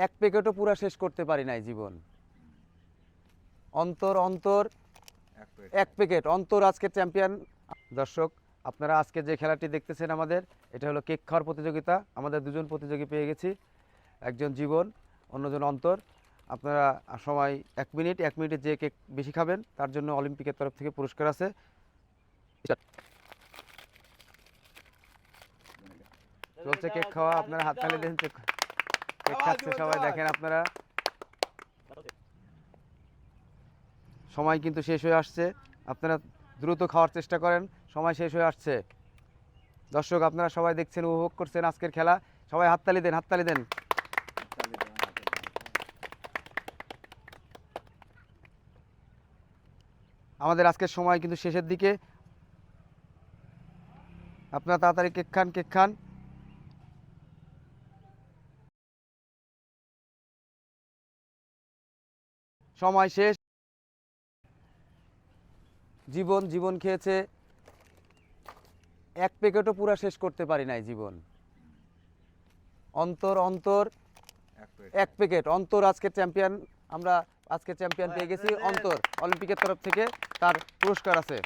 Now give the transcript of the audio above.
এক প্যাকেটও পুরা শেষ করতে পারি নাই জীবন। অন্তর অন্তর এক প্যাকেট অন্তর আজকের চ্যাম্পিয়ন। দর্শক, আপনারা আজকে যে খেলাটি দেখতেছেন আমাদের, এটা হলো কেক খাওয়ার প্রতিযোগিতা। আমাদের দুজন প্রতিযোগী পেয়ে গেছি, একজন জীবন, অন্যজন অন্তর। আপনারা সময় 1 মিনিটে যে কেক বেশি খাবেন তার জন্য অলিম্পিকের তরফ থেকে পুরস্কার আছে। চলছে কেক খাওয়া, আপনারা হাততালি দেন। কেক খাচ্ছে সবাই, দেখেন আপনারা। সময় কিন্তু শেষ হয়ে আসছে, আপনারা দ্রুত খাওয়ার চেষ্টা করেন, সময় শেষ হয়ে আসছে। দর্শক, আপনারা সবাই দেখছেন, উপভোগ করছেন আজকের খেলা। সবাই হাততালি দেন, হাততালি দেন। আমাদের আজকের সময় কিন্তু শেষের দিকে, আপনারা তাড়াতাড়ি কেক খান, কেক খান। সময় শেষ। জীবন খেয়েছে, এক প্যাকেটও পুরা শেষ করতে পারি নাই জীবন। অন্তর এক প্যাকেট অন্তর আজকের চ্যাম্পিয়ন। আমরা আজকের চ্যাম্পিয়ন পেয়ে গেছি অন্তর। অলিম্পিকের তরফ থেকে তার পুরস্কার আছে।